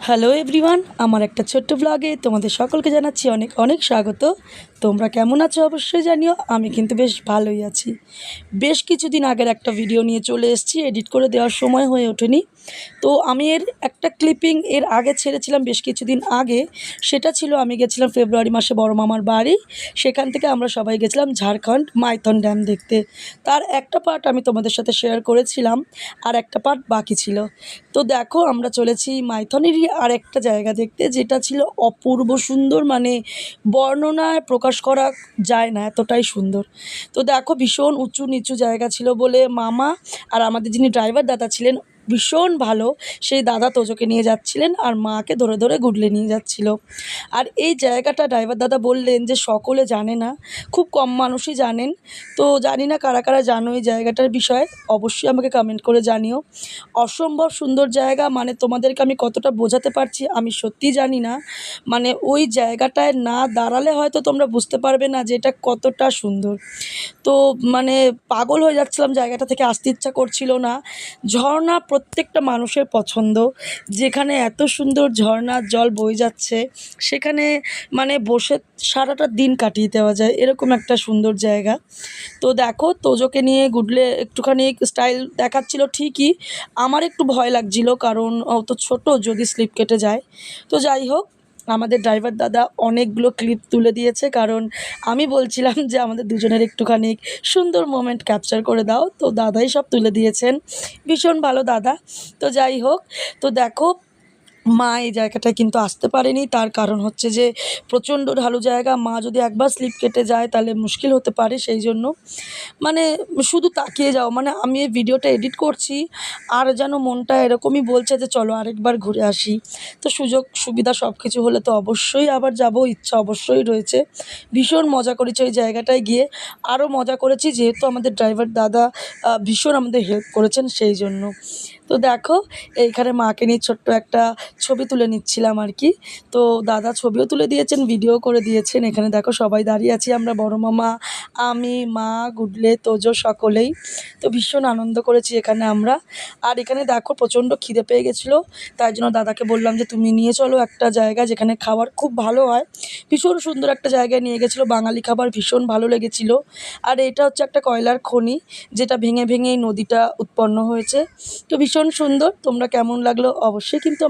Hello everyone, আমার একটা ছোট্ট ব্লগে তোমাদের সকলকে জানাচ্ছি অনেক অনেক স্বাগত। তোমরা কেমন আছো অবশ্যই জানিও। আমি কিন্তু বেশ ভালোই আছি। বেশ কিছুদিন আগের একটা ভিডিও নিয়ে চলে এসেছি, এডিট করে দেওয়ার সময় হয়ে ওঠেনি। তো আমি এর একটা ক্লিপিং এর আগে ছেড়েছিলাম বেশ কিছুদিন আগে। সেটা ছিল আমি গেছিলাম ফেব্রুয়ারি মাসে বড় মামার বাড়ি। সেখান থেকে আমরা সবাই গেছিলাম ঝাড়খণ্ড মাইথন ড্যাম দেখতে। তার একটা পার্ট আমি তোমাদের সাথে শেয়ার করেছিলাম, আর একটা পার্ট বাকি ছিল। তো দেখো আমরা চলেছি মাইথনেরই আর একটা জায়গা দেখতে, যেটা ছিল অপূর্ব সুন্দর, মানে বর্ণনায় প্রকাশ করা যায় না, এতটাই সুন্দর। তো দেখো ভীষণ উঁচু নিচু জায়গা ছিল বলে মামা আর আমাদের যিনি ড্রাইভার দাদা ছিলেন ভীষণ ভালো, সেই দাদা তোজোকে নিয়ে যাচ্ছিলেন আর মাকে ধরে ধরে গুডলে নিয়ে যাচ্ছিল। আর এই জায়গাটা ড্রাইভার দাদা বললেন যে সকলে জানে না, খুব কম মানুষই জানেন। তো জানি না কারা কারা জানো এই জায়গাটার বিষয়ে, অবশ্যই আমাকে কমেন্ট করে জানিও। অসম্ভব সুন্দর জায়গা, মানে তোমাদেরকে আমি কতটা বোঝাতে পারছি আমি সত্যিই জানি না। মানে ওই জায়গাটায় না দাঁড়ালে হয়তো তোমরা বুঝতে পারবে না যে এটা কতটা সুন্দর। তো মানে পাগল হয়ে যাচ্ছিলাম, জায়গাটা থেকে আসতে ইচ্ছা করছিল না। ঝর্ণা প্রত্যেকটা মানুষের পছন্দ, যেখানে এত সুন্দর ঝর্ণার জল বয়ে যাচ্ছে সেখানে মানে বসে সারাটা দিন কাটিয়ে দেওয়া যায়, এরকম একটা সুন্দর জায়গা। তো দেখো তোজোকে নিয়ে গুডলে একটুখানি স্টাইল দেখাচ্ছিল ঠিকই, আমার একটু ভয় লাগছিল কারণ ও তো ছোটো, যদি স্লিপ কেটে যায়। তো যাই হোক, আমাদের ড্রাইভার দাদা অনেকগুলো ক্লিপ তুলে দিয়েছে, কারণ আমি বলছিলাম যে আমাদের দুজনের একটুখানি সুন্দর মোমেন্ট ক্যাপচার করে দাও, তো দাদাই সব তুলে দিয়েছেন। ভীষণ ভালো দাদা। তো যাই হোক, তো দেখো মা এই জায়গাটায় কিন্তু আসতে পারেনি, তার কারণ হচ্ছে যে প্রচণ্ড ঢালু জায়গা, মা যদি একবার স্লিপ কেটে যায় তাহলে মুশকিল হতে পারে। সেই জন্য মানে শুধু তাকিয়ে যাও, মানে আমি এই ভিডিওটা এডিট করছি আর যেন মনটা এরকমই বলছে যে চলো আরেকবার ঘুরে আসি। তো সুযোগ সুবিধা সব কিছু হলে তো অবশ্যই আবার যাব, ইচ্ছা অবশ্যই রয়েছে। ভীষণ মজা করেছি ওই জায়গাটায় গিয়ে, আরও মজা করেছি যেহেতু আমাদের ড্রাইভার দাদা ভীষণ আমাদের হেল্প করেছেন সেই জন্য। তো দেখো এইখানে মাকে নিয়ে ছোট্ট একটা ছবি তুলে নিচ্ছিলাম আর কি। তো দাদা ছবিও তুলে দিয়েছেন, ভিডিও করে দিয়েছেন। এখানে দেখো সবাই দাঁড়িয়ে আছি আমরা, বড় মামা, আমি, মা, গুডলে, তোজো সকলেই। তো ভীষণ আনন্দ করেছি এখানে আমরা। আর এখানে দেখো প্রচণ্ড খিদে পেয়ে গেছিলো, তাই জন্য দাদাকে বললাম যে তুমি নিয়ে চলো একটা জায়গা যেখানে খাবার খুব ভালো হয়। ভীষণ সুন্দর একটা জায়গায় নিয়ে গেছিলো, বাঙালি খাবার ভীষণ ভালো লেগেছিলো। আর এটা হচ্ছে একটা কয়লার খনি, যেটা ভেঙে ভেঙে এই নদীটা উৎপন্ন হয়েছে। তো ভীষণ সুন্দর। তোমরা কেমন লাগলো অবশ্যই কিন্তু আমাকে